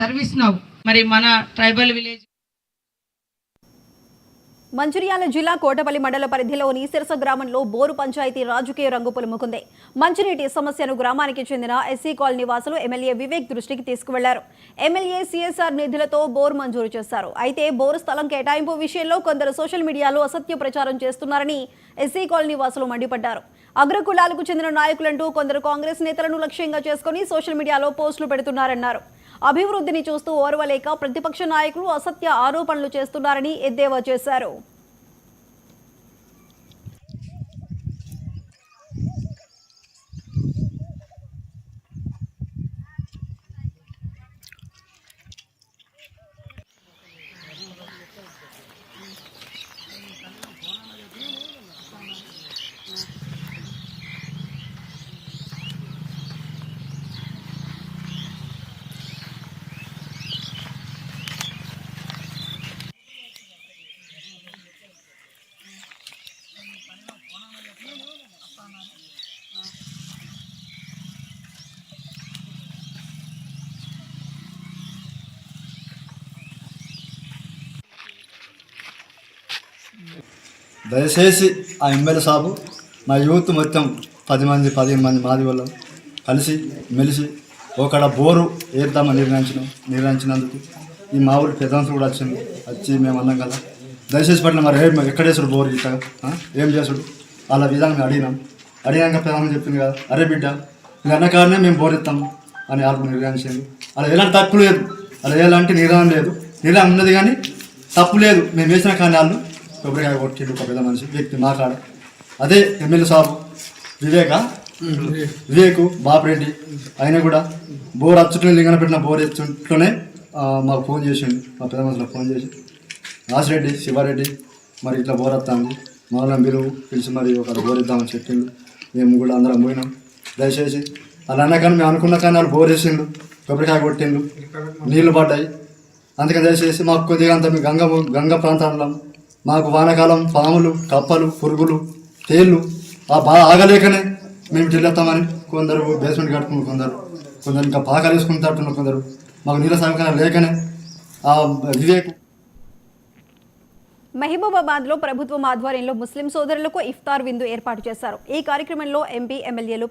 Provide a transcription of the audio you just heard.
Service now మరి మన tribal village Mancherial జిల్లా కోటపల్లి మండల పరిధిలోని సిరస గ్రామంలో బోరు పంచాయతీ రాజకీయ రంగు పులుముకుంది. మంచినీటి సమస్యను గ్రామానికి చెందిన ఎస్సీ కాలనీ వాసులు ఎమ్మెల్యే వివేక్ దృష్టికి తీసుకువెళ్లారు. ఎమ్మెల్యే సీఎస్ఆర్ నిధులతో బోరు మంజూరు చేశారు. అయితే బోరు స్థలం కేటాయింపు విషయంలో కొందరు సోషల్ మీడియాలో అసత్య ప్రచారం చేస్తున్నారని ఎస్సీ కాలనీ వాసులు మండిపడ్డారు. అగ్రకులాలకు చెందిన నాయకులంటూ కొందరు కాంగ్రెస్ నేతలను లక్ష్యంగా చేసుకుని సోషల్ మీడియాలో పోస్టులు పెడుతున్నారన్నారు. అభివృద్ధిని చూస్తూ ఓర్వలేక ప్రతిపక్ష నాయకులు అసత్య ఆరోపణలు చేస్తున్నారని ఎద్దేవా చేశారు. దయచేసి ఆ ఎమ్మెల్యే సాబు మా యూత్ మొత్తం 10 మంది 15 మంది మాది వాళ్ళం కలిసి మెలిసి ఒకడ బోరు వేద్దామని నిర్ణయించినందుకు ఈ మా ఊరి పెద్దలు కూడా వచ్చి మేము అన్నాం కదా దయచేసి పట్ల మరి ఎక్కడేసాడు బోరు ఇట్లా ఏం చేసుడు వాళ్ళ విధానం అడిగినాక ప్రధానం చెప్పింది కదా అరే బిడ్డ మీరు అన్న కారణమే మేము బోర్ ఇస్తాం అని వాళ్ళు నిర్ణయించింది. అలా ఎలాంటి తప్పు లేదు, అలా ఎలాంటి నిర్ణయం లేదు, నిర్ణయం ఉన్నది కానీ తప్పు లేదు. మేము వేసిన కానీ వాళ్ళు కొబ్బరికాయ కొట్టిండు ఒక పెద్ద మనిషి వ్యక్తి మాట్లాడ అదే ఎమ్మెల్యే సాబు వివేకు బాపిరెడ్డి ఆయన కూడా బోర్ అచ్చుట్లో లింగన పెట్టిన బోర్ ఎచ్చుట్లోనే మాకు ఫోన్ చేసిండు. మా పెద్ద మనుషులకు ఫోన్ చేసి రాసిరెడ్డి శివారెడ్డి మరి ఇట్లా బోర్ వస్తాను మమ్మల్ని పిలిచి మరి ఒక బోర్ ఇద్దామని చెప్పిండు. మేము కూడా అందరం పోయినాం. దయచేసి అలా అన్నా కానీ మేము అనుకున్న కానీ వాళ్ళు బోర్ వేసిండు, కొబ్బరికాయ కొట్టిండు, నీళ్లు పడ్డాయి. అందుకని దయచేసి మాకు కొద్దిగా అంత గంగ ప్రాంతాల్లో మాకు వానాకాలం పాములు కప్పలు పురుగులు తేళ్ళు బాగా ఆగలేకనే మేము చెల్లేస్తామని కొందరు బేస్మెంట్ కట్టుకున్నారు, కొందరు ఇంకా పాకాలు వేసుకుంటున్నారు, కొందరు మాకు నీళ్ళ సౌకర్యం లేకనే వివేక్. మహబూబాబాద్ లో ప్రభుత్వం ఆధ్వర్యంలో ముస్లిం సోదరులకు ఇఫ్తార్ విందు ఏర్పాటు చేశారు. ఈ కార్యక్రమంలో ఎంపీ ఎమ్మెల్యేలు